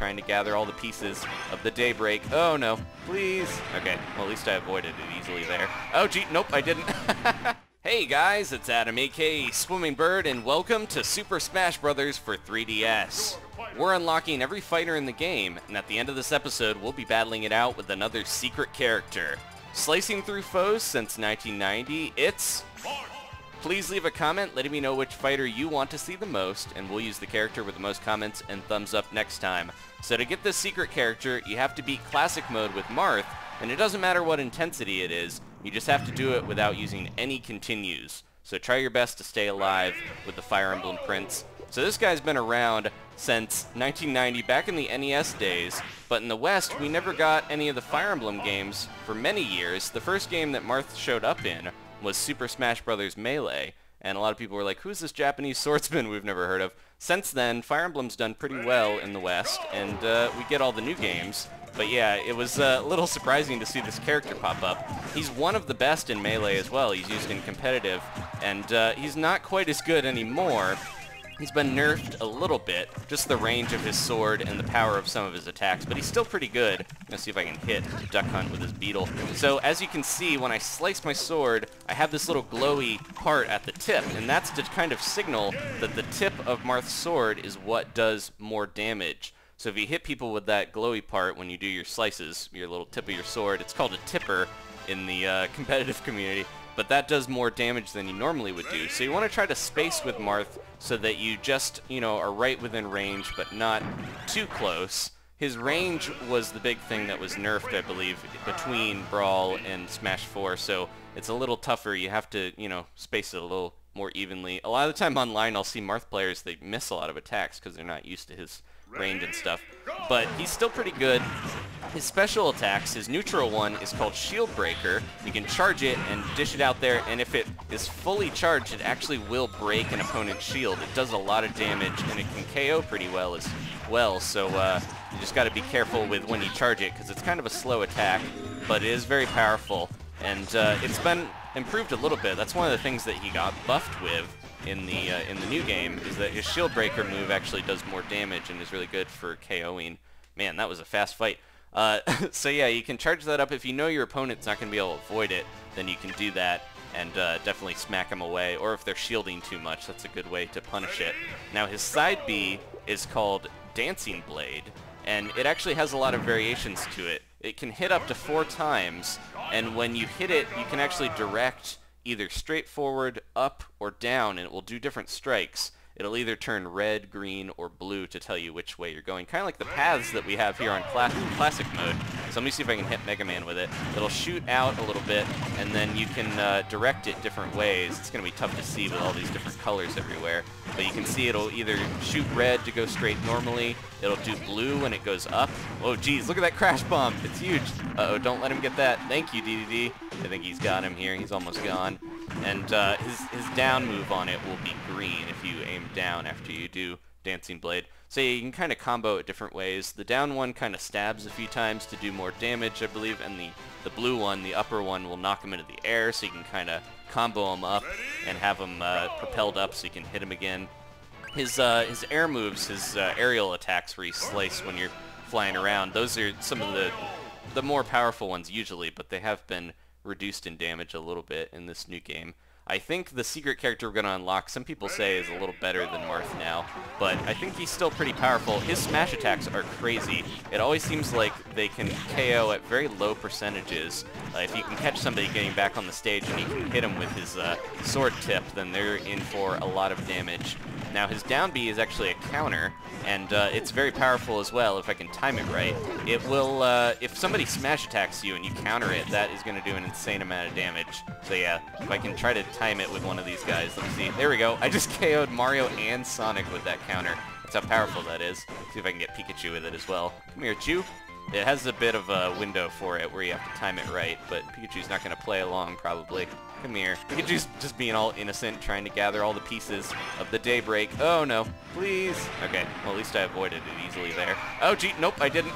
trying to gather all the pieces of the daybreak. Oh no, please. Okay, well, at least I avoided it easily there. Oh gee, nope, I didn't. Hey guys, it's Adam, aka Swimming Bird, and welcome to Super Smash Bros. For 3DS. We're unlocking every fighter in the game, and at the end of this episode, we'll be battling it out with another secret character. Slicing through foes since 1990, it's... Please leave a comment letting me know which fighter you want to see the most, and we'll use the character with the most comments and thumbs up next time. So to get this secret character, you have to beat Classic Mode with Marth, and it doesn't matter what intensity it is, you just have to do it without using any continues. So try your best to stay alive with the Fire Emblem Prince. So this guy's been around since 1990, back in the NES days, but in the West, we never got any of the Fire Emblem games for many years. The first game that Marth showed up in was Super Smash Bros. Melee, and a lot of people were like, who's this Japanese swordsman we've never heard of? Since then, Fire Emblem's done pretty well in the West, and we get all the new games. But yeah, it was a little surprising to see this character pop up. He's one of the best in Melee as well. He's used in competitive, and he's not quite as good anymore. He's been nerfed a little bit, just the range of his sword and the power of some of his attacks, but he's still pretty good. I'm gonna see if I can hit Duck Hunt with his beetle. So as you can see, when I slice my sword, I have this little glowy part at the tip, and that's to kind of signal that the tip of Marth's sword is what does more damage. So if you hit people with that glowy part when you do your slices, your little tip of your sword, it's called a tipper in the competitive community, but that does more damage than you normally would do. So you want to try to space with Marth so that you just, are right within range, but not too close. His range was the big thing that was nerfed, I believe, between Brawl and Smash 4, so it's a little tougher. You have to, space it a little more evenly. A lot of the time online, I'll see Marth players, they miss a lot of attacks because they're not used to his range and stuff. But he's still pretty good. His special attacks, his neutral one is called Shield Breaker. You can charge it and dish it out there, and if it is fully charged, it actually will break an opponent's shield. It does a lot of damage, and it can KO pretty well as well, so you just got to be careful with when you charge it, because it's kind of a slow attack, but it is very powerful, and it's been improved a little bit. That's one of the things that he got buffed with in the new game, is that his Shield Breaker move actually does more damage and is really good for KOing. Man, that was a fast fight. So yeah, you can charge that up. If you know your opponent's not going to be able to avoid it, then you can do that and definitely smack them away. Or if they're shielding too much, that's a good way to punish it. Now his side B is called Dancing Blade, and it actually has a lot of variations to it. It can hit up to 4 times, and when you hit it, you can actually direct either straight forward, up, or down, and it will do different strikes. It'll either turn red, green, or blue to tell you which way you're going. Kind of like the paths that we have here on Classic Mode. So let me see if I can hit Mega Man with it. It'll shoot out a little bit, and then you can direct it different ways. It's going to be tough to see with all these different colors everywhere. But you can see it'll either shoot red to go straight normally. It'll do blue when it goes up. Oh, geez, look at that crash bomb. It's huge. Uh-oh, don't let him get that. Thank you, Dedede. I think he's got him here. He's almost gone. And his down move on it will be green if you aim down after you do Dancing Blade. So you can kind of combo it different ways. The down one kind of stabs a few times to do more damage, I believe, and the blue one, the upper one, will knock him into the air, so you can kind of combo him up and have him propelled up so you can hit him again. His air moves, his aerial attacks where you slice when you're flying around, those are some of the more powerful ones usually, but they have been reduced in damage a little bit in this new game. I think the secret character we're going to unlock, some people say is a little better than Marth now, but I think he's still pretty powerful. His smash attacks are crazy. It always seems like they can KO at very low percentages. If you can catch somebody getting back on the stage and you can hit him with his sword tip, then they're in for a lot of damage. Now his down B is actually a counter, and it's very powerful as well if I can time it right. It will, if somebody smash attacks you and you counter it, that is going to do an insane amount of damage. So yeah, if I can try to time it with one of these guys, let me see. There we go. I just KO'd Mario and Sonic with that counter. That's how powerful that is. See if I can get Pikachu with it as well. Come here, Chew. It has a bit of a window for it where you have to time it right, but Pikachu's not going to play along probably. Come here. Pikachu's just being all innocent, trying to gather all the pieces of the daybreak. Oh no, please. Okay, well at least I avoided it easily there. Oh gee, nope, I didn't.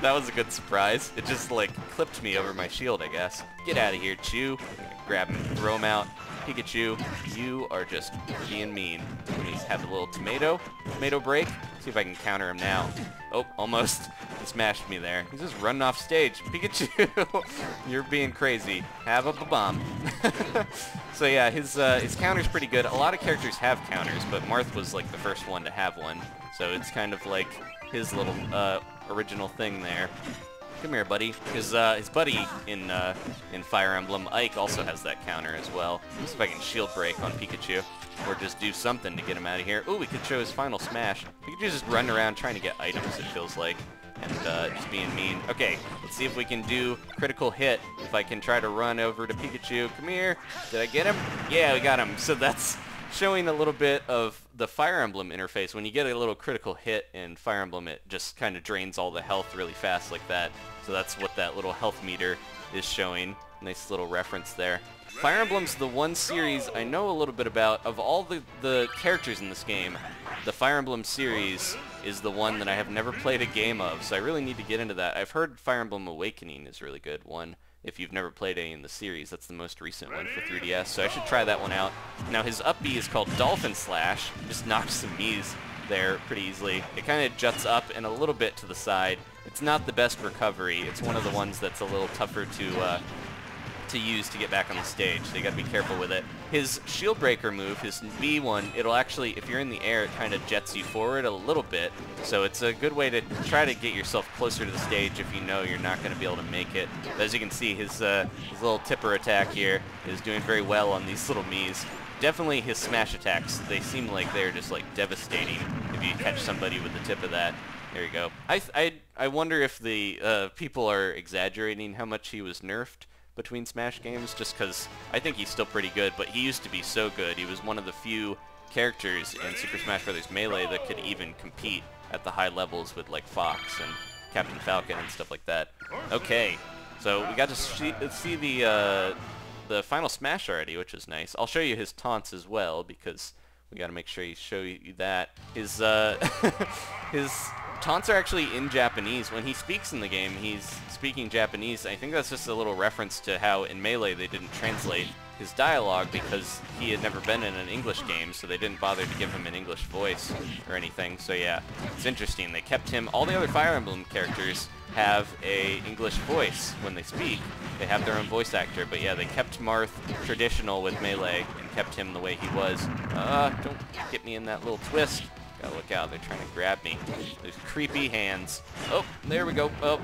That was a good surprise. It just like clipped me over my shield, I guess. Get out of here, Chew. Grab him, throw him out. Pikachu, you are just being mean. Let me have a little tomato break. See See if I can counter him now. Oh, almost. He smashed me there. He's just running off stage. Pikachu, you're being crazy. Have a bomb. So yeah, his counter's pretty good. A lot of characters have counters, but Marth was like the first one to have one. So it's kind of like his little original thing there. Come here, buddy. His buddy in Fire Emblem, Ike, also has that counter as well. Let's see if I can shield break on Pikachu, or just do something to get him out of here. Ooh, we could show his final smash. Pikachu's just running around trying to get items, it feels like, and just being mean. Okay, let's see if we can do critical hit. If I can try to run over to Pikachu. Come here. Did I get him? Yeah, we got him. So that's showing a little bit of the Fire Emblem interface. When you get a little critical hit in Fire Emblem, it just kind of drains all the health really fast like that. So that's what that little health meter is showing. Nice little reference there. Fire Emblem's the one series I know a little bit about. Of all the characters in this game, the Fire Emblem series is the one that I have never played a game of, so I really need to get into that. I've heard Fire Emblem Awakening is a really good one. If you've never played any in the series, that's the most recent one for 3DS, so I should try that one out. Now his up B is called Dolphin Slash. Just knocks some Mii's there pretty easily. It kind of juts up and a little bit to the side. It's not the best recovery. It's one of the ones that's a little tougher to use to get back on the stage, so you gotta be careful with it. His shield breaker move, his B one, it'll actually, if you're in the air, it kind of jets you forward a little bit, so it's a good way to try to get yourself closer to the stage if you know you're not going to be able to make it. But as you can see, his little tipper attack here is doing very well on these little Mii's. Definitely his smash attacks, they seem like they're just like devastating if you catch somebody with the tip of that. There you go. I wonder if the people are exaggerating how much he was nerfed between Smash games, just because I think he's still pretty good, but he used to be so good. He was one of the few characters in Super Smash Bros. Melee that could even compete at the high levels with like Fox and Captain Falcon and stuff like that. Okay, so we got to see the final smash already, which is nice. I'll show you his taunts as well, because we got to make sure you show you that. His his taunts are actually in Japanese. When he speaks in the game, he's speaking Japanese. I think that's just a little reference to how in Melee they didn't translate his dialogue because he had never been in an English game, so they didn't bother to give him an English voice or anything. So yeah, it's interesting. They kept him. All the other Fire Emblem characters have a English voice when they speak. They have their own voice actor, but yeah, they kept Marth traditional with Melee and kept him the way he was. Don't get me in that little twist. Gotta look out, they're trying to grab me. Those creepy hands. Oh, there we go. Oh,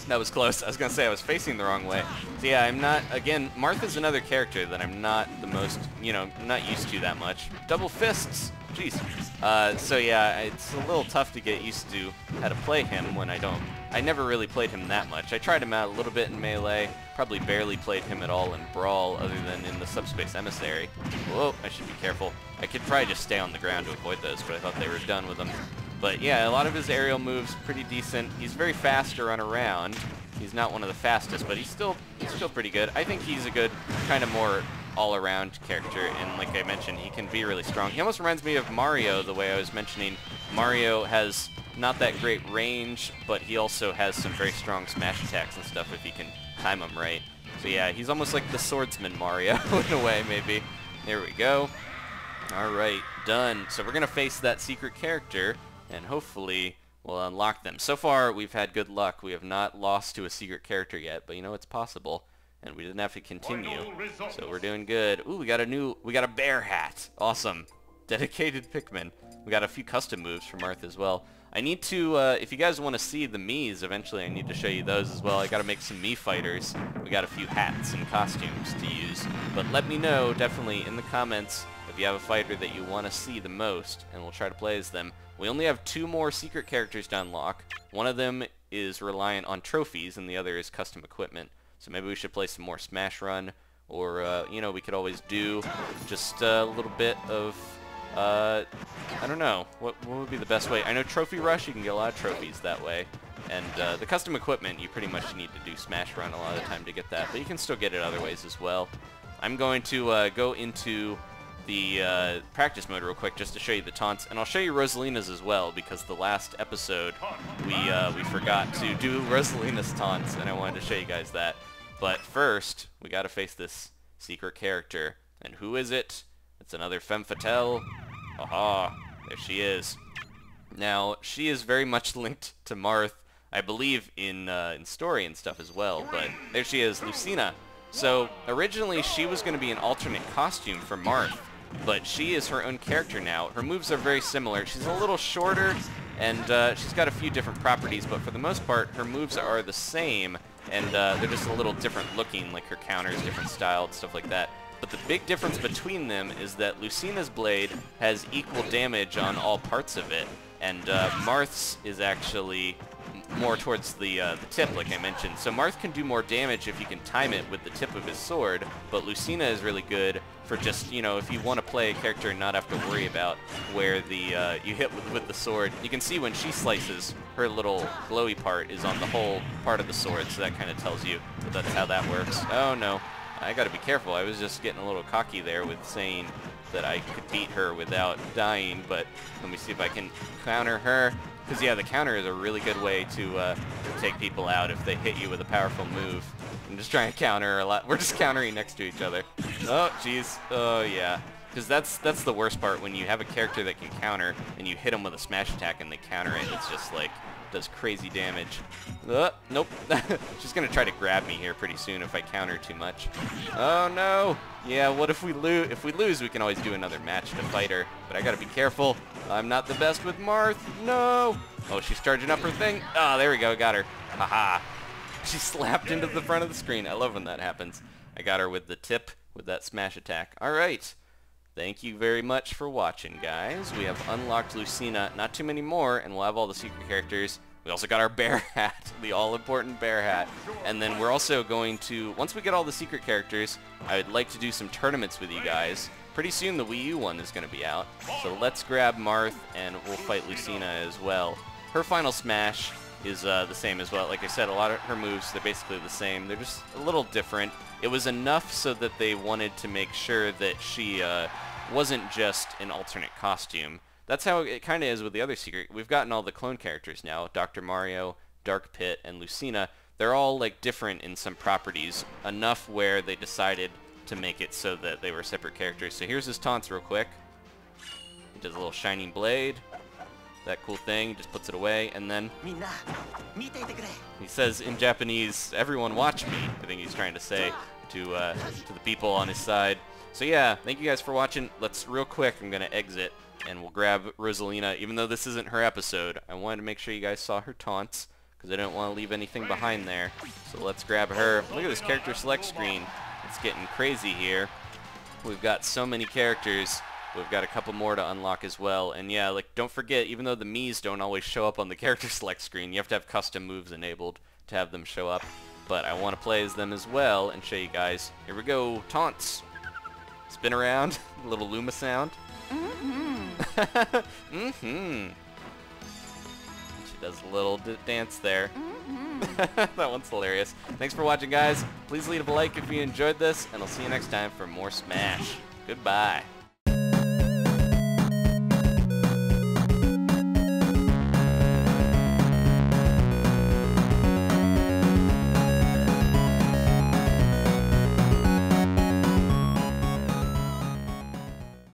that was close. I was gonna say I was facing the wrong way. So yeah, I'm not, again, Marth is another character that I'm not the most, not used to that much. Double fists! Jeez. So yeah, it's a little tough to get used to how to play him when I never really played him that much. I tried him out a little bit in Melee, probably barely played him at all in Brawl other than in the Subspace Emissary. Whoa, I should be careful. I could probably just stay on the ground to avoid those, but I thought they were done with them. But yeah, a lot of his aerial moves pretty decent. He's very fast to run around. He's not one of the fastest, but he's still pretty good. I think he's a good kind of more all-around character, and like I mentioned, he can be really strong. He almost reminds me of Mario, the way I was mentioning. Mario has not that great range, but he also has some very strong smash attacks and stuff if he can time them right. So yeah, he's almost like the swordsman Mario in a way, maybe. There we go. Alright, done. So we're going to face that secret character, and hopefully we'll unlock them. So far, we've had good luck. We have not lost to a secret character yet, but it's possible. And we didn't have to continue, so we're doing good. Ooh, we got a bear hat. Awesome. Dedicated Pikmin. We got a few custom moves from Marth as well. I need to, if you guys want to see the Mii's, eventually I need to show you those as well. I got to make some Mii fighters. We got a few hats and costumes to use. But let me know, definitely, in the comments, if you have a fighter that you want to see the most, and we'll try to play as them. We only have 2 more secret characters to unlock. One of them is reliant on trophies, and the other is custom equipment. So maybe we should play some more Smash Run, or, we could always do just a little bit of, I don't know, what would be the best way? I know Trophy Rush, you can get a lot of trophies that way, and the custom equipment, you pretty much need to do Smash Run a lot of the time to get that, but you can still get it other ways as well. I'm going to go into the practice mode real quick just to show you the taunts, and I'll show you Rosalina's as well, because the last episode we forgot to do Rosalina's taunts, and I wanted to show you guys that. But first, we gotta face this secret character. And who is it? It's another femme fatale. Aha, there she is. Now, she is very much linked to Marth, I believe, in story and stuff as well, but there she is, Lucina. So, originally she was going to be an alternate costume for Marth, but she is her own character now. Her moves are very similar. She's a little shorter, and she's got a few different properties, but for the most part, her moves are the same, and they're just a little different looking, like her counters, different style, and stuff like that. But the big difference between them is that Lucina's blade has equal damage on all parts of it, and Marth's is actually more towards the tip, like I mentioned. So Marth can do more damage if you can time it with the tip of his sword, but Lucina is really good for just, you know, if you want to play a character and not have to worry about where the you hit with the sword. You can see when she slices, her little glowy part is on the whole part of the sword, so that kind of tells you that that's how that works. Oh no, I gotta be careful. I was just getting a little cocky there with saying that I could beat her without dying, but let me see if I can counter her. Because, yeah, the counter is a really good way to take people out if they hit you with a powerful move. I'm just trying to counter a lot. We're just countering next to each other. Oh, jeez. Oh, yeah. Because that's the worst part, when you have a character that can counter and you hit them with a smash attack and they counter it. It's just like, does crazy damage. Nope. She's going to try to grab me here pretty soon if I counter too much. Oh, no. Yeah, what if we lose? If we lose, we can always do another match to fight her. But I got to be careful. I'm not the best with Marth. No. Oh, she's charging up her thing. Oh, there we go. Got her. Haha. She slapped into the front of the screen. I love when that happens. I got her with the tip with that smash attack. All right. Thank you very much for watching, guys. We have unlocked Lucina, not too many more, and we'll have all the secret characters. We also got our bear hat, the all-important bear hat. And then we're also going to, once we get all the secret characters, I would like to do some tournaments with you guys. Pretty soon the Wii U one is going to be out. So let's grab Marth, and we'll fight Lucina as well. Her final smash is the same as well. Like I said, a lot of her moves, they're basically the same. They're just a little different. It was enough so that they wanted to make sure that she wasn't just an alternate costume. That's how it kind of is with the other secret. We've gotten all the clone characters now. Dr. Mario, Dark Pit, and Lucina. They're all like different in some properties, enough where they decided to make it so that they were separate characters. So here's his taunts real quick. He does a little shining blade. That cool thing, just puts it away, and then he says in Japanese, "Everyone watch me," I think he's trying to say to the people on his side. So yeah, thank you guys for watching. Let's, real quick, I'm going to exit, and we'll grab Rosalina. Even though this isn't her episode, I wanted to make sure you guys saw her taunts, because I didn't want to leave anything behind there. So let's grab her. Look at this character select screen. It's getting crazy here. We've got so many characters. We've got a couple more to unlock as well. And yeah, like, don't forget, even though the Miis don't always show up on the character select screen, you have to have custom moves enabled to have them show up. But I want to play as them as well and show you guys. Here we go. Taunts. Spin around. A little Luma sound. Mm-hmm. She does a little dance there. That one's hilarious. Thanks for watching, guys. Please leave a like if you enjoyed this, and I'll see you next time for more Smash. Goodbye.